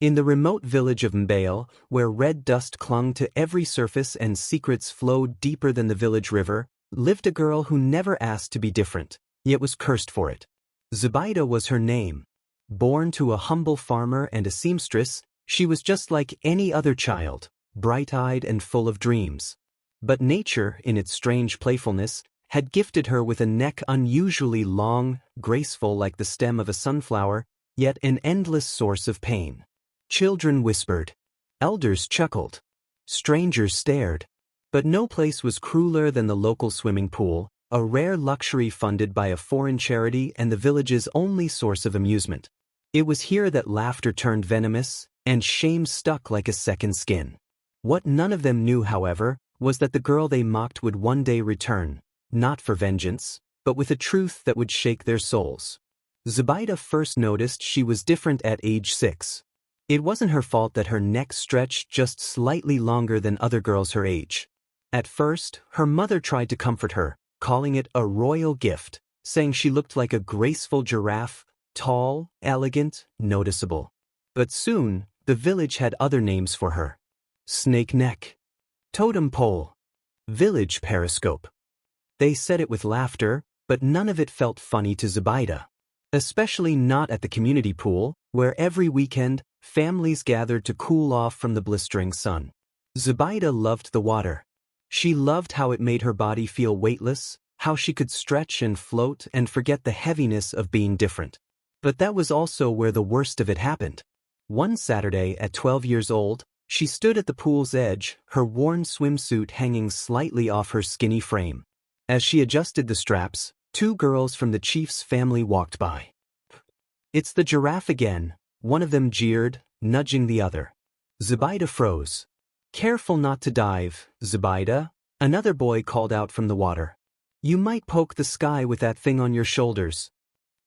In the remote village of Mbale, where red dust clung to every surface and secrets flowed deeper than the village river, lived a girl who never asked to be different, yet was cursed for it. Zubaida was her name. Born to a humble farmer and a seamstress, she was just like any other child, bright-eyed and full of dreams. But nature, in its strange playfulness, had gifted her with a neck unusually long, graceful like the stem of a sunflower, yet an endless source of pain. Children whispered. Elders chuckled. Strangers stared. But no place was crueler than the local swimming pool, a rare luxury funded by a foreign charity and the village's only source of amusement. It was here that laughter turned venomous, and shame stuck like a second skin. What none of them knew, however, was that the girl they mocked would one day return, not for vengeance, but with a truth that would shake their souls. Zubaida first noticed she was different at age 6. It wasn't her fault that her neck stretched just slightly longer than other girls her age. At first, her mother tried to comfort her, calling it a royal gift, saying she looked like a graceful giraffe, tall, elegant, noticeable. But soon, the village had other names for her. Snake neck. Totem pole. Village periscope. They said it with laughter, but none of it felt funny to Zubaida. Especially not at the community pool, where every weekend, families gathered to cool off from the blistering sun. Zubaida loved the water. She loved how it made her body feel weightless, how she could stretch and float and forget the heaviness of being different. But that was also where the worst of it happened. One Saturday at 12 years old, she stood at the pool's edge, her worn swimsuit hanging slightly off her skinny frame. As she adjusted the straps, 2 girls from the chief's family walked by. "It's the giraffe again," one of them jeered, nudging the other. Zubaida froze. "Careful not to dive, Zubaida," another boy called out from the water. "You might poke the sky with that thing on your shoulders."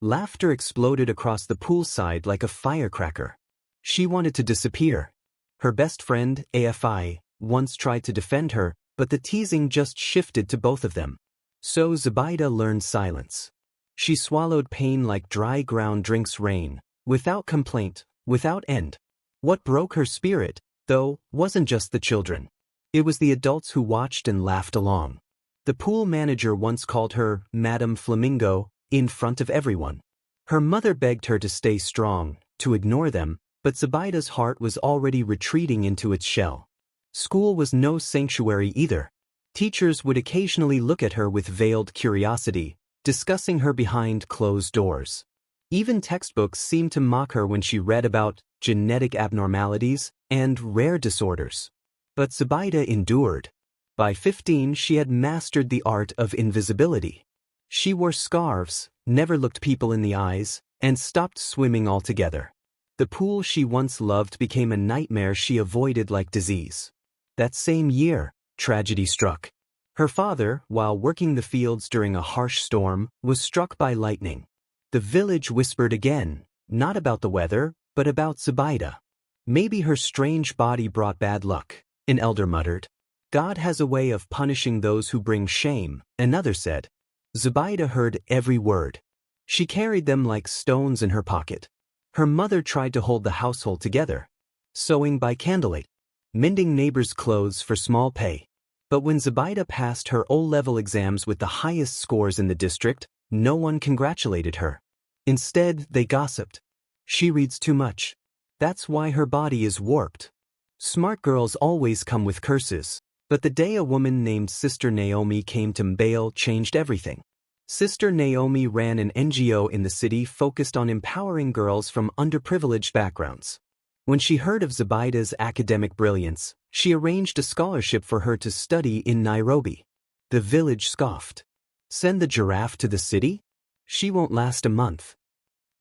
Laughter exploded across the poolside like a firecracker. She wanted to disappear. Her best friend, AFI, once tried to defend her, but the teasing just shifted to both of them. So Zubaida learned silence. She swallowed pain like dry ground drinks rain, without complaint, without end. What broke her spirit, though, wasn't just the children. It was the adults who watched and laughed along. The pool manager once called her Madame Flamingo in front of everyone. Her mother begged her to stay strong, to ignore them, but Zubaida's heart was already retreating into its shell. School was no sanctuary either. Teachers would occasionally look at her with veiled curiosity, discussing her behind closed doors. Even textbooks seemed to mock her when she read about genetic abnormalities and rare disorders. But Zubaida endured. By 15, she had mastered the art of invisibility. She wore scarves, never looked people in the eyes, and stopped swimming altogether. The pool she once loved became a nightmare she avoided like disease. That same year, tragedy struck. Her father, while working the fields during a harsh storm, was struck by lightning. The village whispered again, not about the weather, but about Zubaida. "Maybe her strange body brought bad luck," an elder muttered. "God has a way of punishing those who bring shame," another said. Zubaida heard every word. She carried them like stones in her pocket. Her mother tried to hold the household together, sewing by candlelight, mending neighbors' clothes for small pay. But when Zubaida passed her O-level exams with the highest scores in the district, no one congratulated her. Instead, they gossiped. "She reads too much. That's why her body is warped." Smart girls always come with curses. But the day a woman named Sister Naomi came to Mbale changed everything. Sister Naomi ran an NGO in the city focused on empowering girls from underprivileged backgrounds. When she heard of Zubaida's academic brilliance, she arranged a scholarship for her to study in Nairobi. The village scoffed. "Send the giraffe to the city? She won't last a month."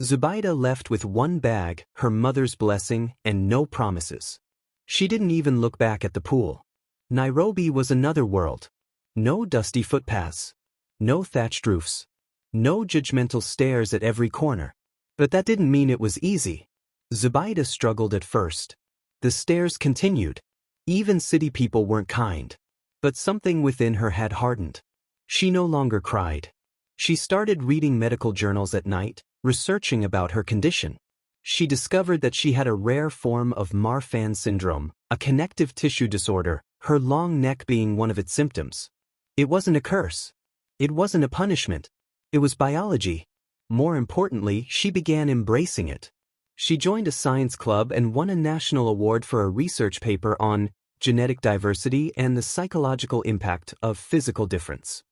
Zubaida left with one bag, her mother's blessing, and no promises. She didn't even look back at the pool. Nairobi was another world. No dusty footpaths. No thatched roofs. No judgmental stares at every corner. But that didn't mean it was easy. Zubaida struggled at first. The stares continued. Even city people weren't kind. But something within her had hardened. She no longer cried. She started reading medical journals at night, researching about her condition. She discovered that she had a rare form of Marfan syndrome, a connective tissue disorder, her long neck being one of its symptoms. It wasn't a curse. It wasn't a punishment. It was biology. More importantly, she began embracing it. She joined a science club and won a national award for a research paper on genetic diversity and the psychological impact of physical difference.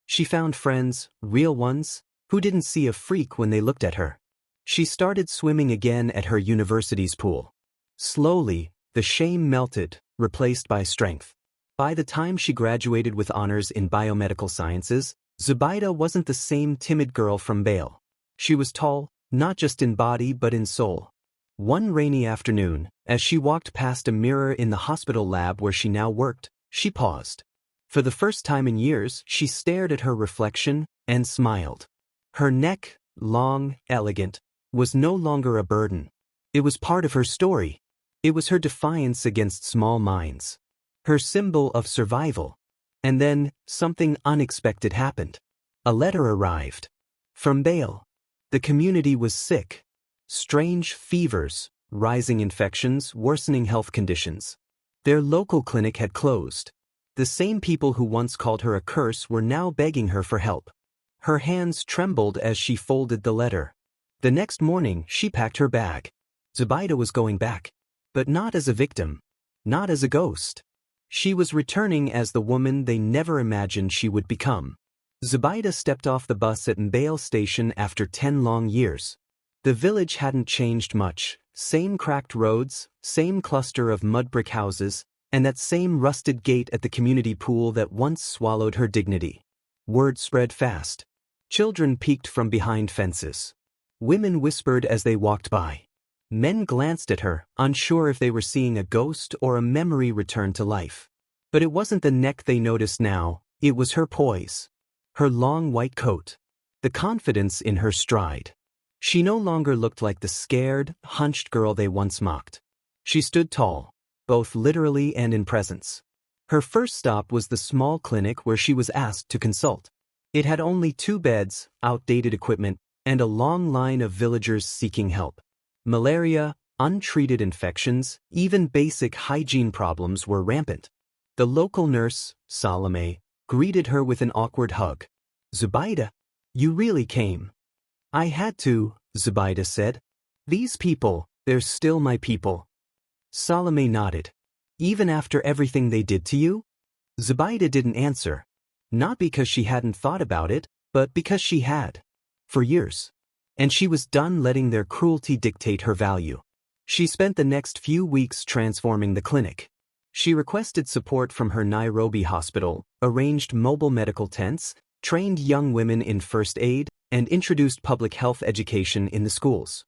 She found friends, real ones, who didn't see a freak when they looked at her. She started swimming again at her university's pool. Slowly, the shame melted, replaced by strength. By the time she graduated with honors in biomedical sciences, Zubaida wasn't the same timid girl from Bale. She was tall, not just in body but in soul. One rainy afternoon, as she walked past a mirror in the hospital lab where she now worked, she paused. For the first time in years, she stared at her reflection and smiled. Her neck, long, elegant, was no longer a burden. It was part of her story. It was her defiance against small minds. Her symbol of survival. And then, something unexpected happened. A letter arrived. From Bale. The community was sick. Strange fevers, rising infections, worsening health conditions. Their local clinic had closed. The same people who once called her a curse were now begging her for help. Her hands trembled as she folded the letter. The next morning, she packed her bag. Zubaida was going back. But not as a victim. Not as a ghost. She was returning as the woman they never imagined she would become. Zubaida stepped off the bus at Mbale station after 10 long years. The village hadn't changed much. Same cracked roads, same cluster of mud brick houses, and that same rusted gate at the community pool that once swallowed her dignity. Word spread fast. Children peeked from behind fences. Women whispered as they walked by. Men glanced at her, unsure if they were seeing a ghost or a memory return to life. But it wasn't the neck they noticed now, it was her poise. Her long white coat. The confidence in her stride. She no longer looked like the scared, hunched girl they once mocked. She stood tall, both literally and in presence. Her first stop was the small clinic where she was asked to consult. It had only 2 beds, outdated equipment, and a long line of villagers seeking help. Malaria, untreated infections, even basic hygiene problems were rampant. The local nurse, Salome, greeted her with an awkward hug. "Zubaida, you really came." "I had to," Zubaida said. "These people, they're still my people." Salome nodded. "Even after everything they did to you?" Zubaida didn't answer. Not because she hadn't thought about it, but because she had. For years. And she was done letting their cruelty dictate her value. She spent the next few weeks transforming the clinic. She requested support from her Nairobi hospital, arranged mobile medical tents, trained young women in first aid, and introduced public health education in the schools.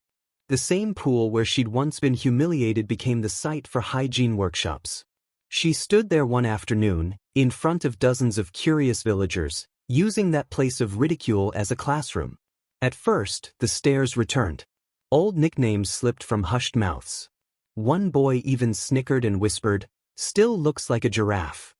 The same pool where she'd once been humiliated became the site for hygiene workshops. She stood there one afternoon, in front of dozens of curious villagers, using that place of ridicule as a classroom. At first, the stares returned. Old nicknames slipped from hushed mouths. One boy even snickered and whispered, "Still looks like a giraffe."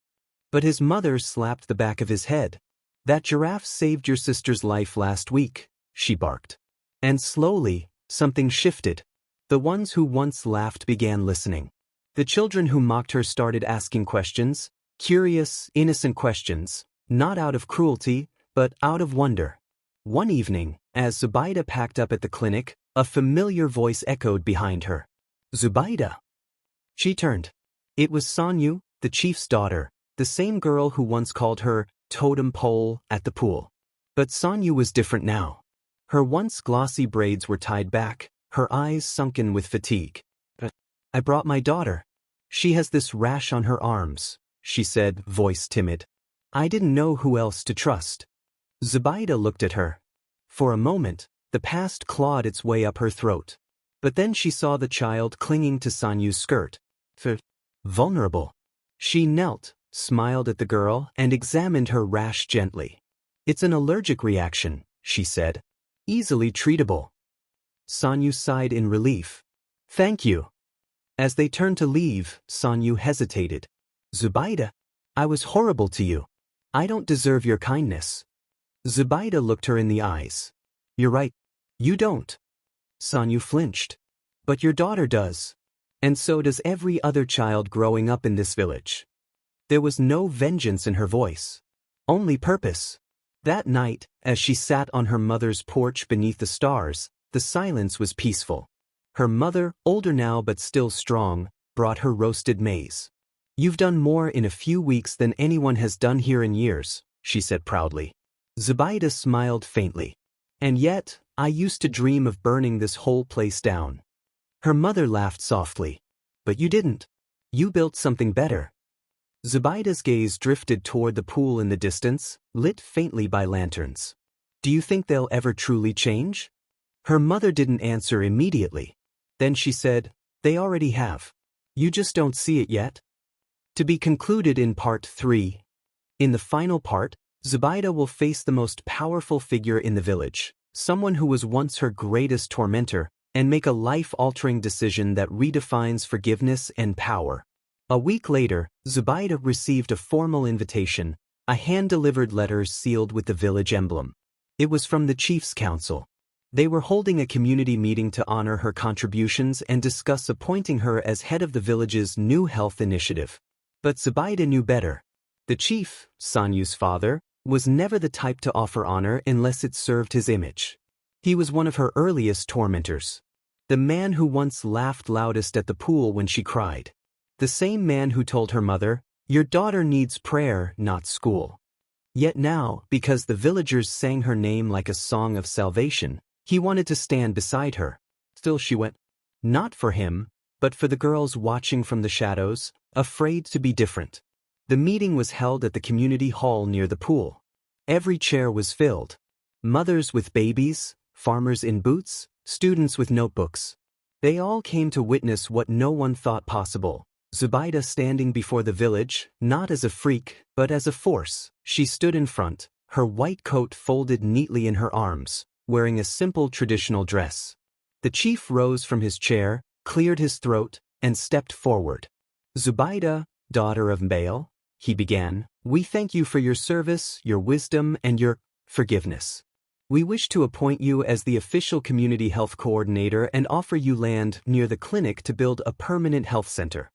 But his mother slapped the back of his head. "That giraffe saved your sister's life last week," she barked. And slowly, something shifted. The ones who once laughed began listening. The children who mocked her started asking questions, curious, innocent questions, not out of cruelty, but out of wonder. One evening, as Zubaida packed up at the clinic, a familiar voice echoed behind her. "Zubaida." She turned. It was Sanyu, the chief's daughter, the same girl who once called her totem pole at the pool. But Sanyu was different now. Her once glossy braids were tied back, her eyes sunken with fatigue. "I brought my daughter. She has this rash on her arms," she said, voice timid. "I didn't know who else to trust." Zubaida looked at her. For a moment, the past clawed its way up her throat. But then she saw the child clinging to Sanyu's skirt. Vulnerable. She knelt, smiled at the girl, and examined her rash gently. "It's an allergic reaction," she said. "Easily treatable." Sanyu sighed in relief. "Thank you." As they turned to leave, Sanyu hesitated. "Zubaida, I was horrible to you. I don't deserve your kindness." Zubaida looked her in the eyes. "You're right. You don't." Sanyu flinched. But your daughter does. And so does every other child growing up in this village. There was no vengeance in her voice. Only purpose. That night, as she sat on her mother's porch beneath the stars, the silence was peaceful. Her mother, older now but still strong, brought her roasted maize. You've done more in a few weeks than anyone has done here in years, she said proudly. Zubaida smiled faintly. And yet, I used to dream of burning this whole place down. Her mother laughed softly. But you didn't. You built something better. Zubaida's gaze drifted toward the pool in the distance, lit faintly by lanterns. Do you think they'll ever truly change? Her mother didn't answer immediately. Then she said, they already have. You just don't see it yet. To be concluded in part 3. In the final part, Zubaida will face the most powerful figure in the village, someone who was once her greatest tormentor, and make a life-altering decision that redefines forgiveness and power. A week later, Zubaida received a formal invitation, a hand-delivered letter sealed with the village emblem. It was from the Chief's Council. They were holding a community meeting to honor her contributions and discuss appointing her as head of the village's new health initiative. But Zubaida knew better. The chief, Sanyu's father, was never the type to offer honor unless it served his image. He was one of her earliest tormentors. The man who once laughed loudest at the pool when she cried. The same man who told her mother, your daughter needs prayer, not school. Yet now, because the villagers sang her name like a song of salvation, he wanted to stand beside her. Still she went. Not for him, but for the girls watching from the shadows, afraid to be different. The meeting was held at the community hall near the pool. Every chair was filled. Mothers with babies, farmers in boots, students with notebooks. They all came to witness what no one thought possible. Zubaida standing before the village, not as a freak, but as a force. She stood in front, her white coat folded neatly in her arms, wearing a simple traditional dress. The chief rose from his chair, cleared his throat, and stepped forward. Zubaida, daughter of Mbale, he began, we thank you for your service, your wisdom, and your forgiveness. We wish to appoint you as the official community health coordinator and offer you land near the clinic to build a permanent health center.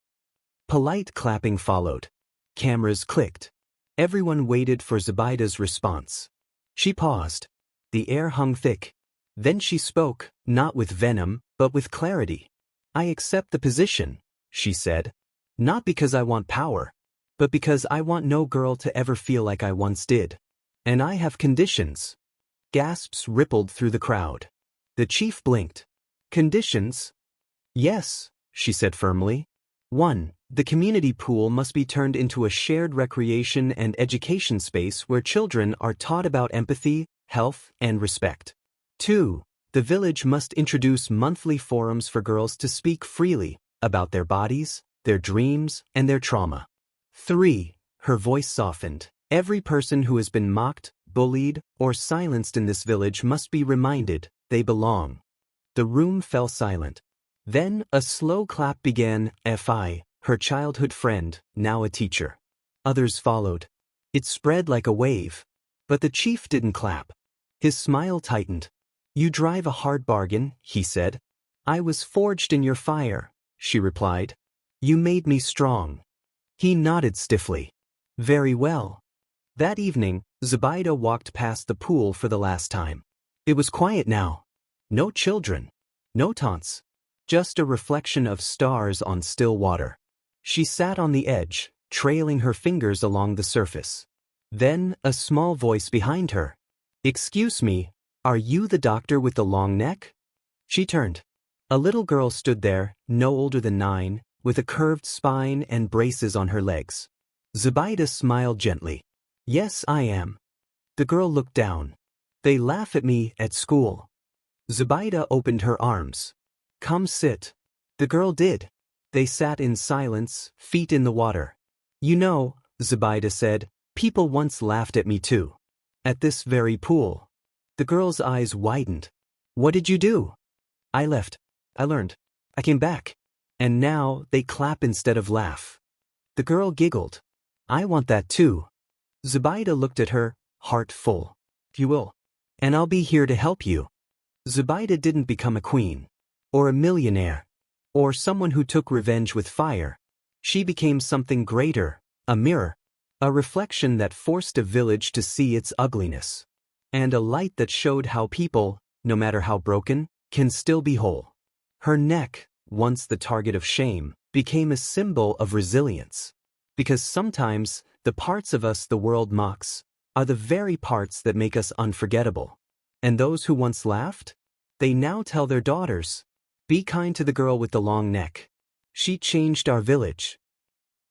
Polite clapping followed. Cameras clicked. Everyone waited for Zubaida's response. She paused. The air hung thick. Then she spoke, not with venom, but with clarity. I accept the position, she said. Not because I want power, but because I want no girl to ever feel like I once did. And I have conditions. Gasps rippled through the crowd. The chief blinked. Conditions? Yes, she said firmly. 1. The community pool must be turned into a shared recreation and education space where children are taught about empathy, health, and respect. 2. The village must introduce monthly forums for girls to speak freely about their bodies, their dreams, and their trauma. 3. Her voice softened. Every person who has been mocked, bullied, or silenced in this village must be reminded they belong. The room fell silent. Then a slow clap began. Fi, her childhood friend, now a teacher. Others followed. It spread like a wave. But the chief didn't clap. His smile tightened. You drive a hard bargain, he said. I was forged in your fire, she replied. You made me strong. He nodded stiffly. Very well. That evening, Zubaida walked past the pool for the last time. It was quiet now. No children. No taunts. Just a reflection of stars on still water. She sat on the edge, trailing her fingers along the surface. Then, a small voice behind her. Excuse me, are you the doctor with the long neck? She turned. A little girl stood there, no older than 9, with a curved spine and braces on her legs. Zubaida smiled gently. Yes, I am. The girl looked down. They laugh at me at school. Zubaida opened her arms. Come sit. The girl did. They sat in silence, feet in the water. You know, Zubaida said, people once laughed at me too. At this very pool. The girl's eyes widened. What did you do? I left. I learned. I came back. And now they clap instead of laugh. The girl giggled. I want that too. Zubaida looked at her, heart full. If you will. And I'll be here to help you. Zubaida didn't become a queen. or a millionaire, or someone who took revenge with fire. She became something greater, a mirror, a reflection that forced a village to see its ugliness, and a light that showed how people, no matter how broken, can still be whole. Her neck, once the target of shame, became a symbol of resilience. Because sometimes, the parts of us the world mocks are the very parts that make us unforgettable. And those who once laughed? They now tell their daughters, "Be kind to the girl with the long neck. She changed our village."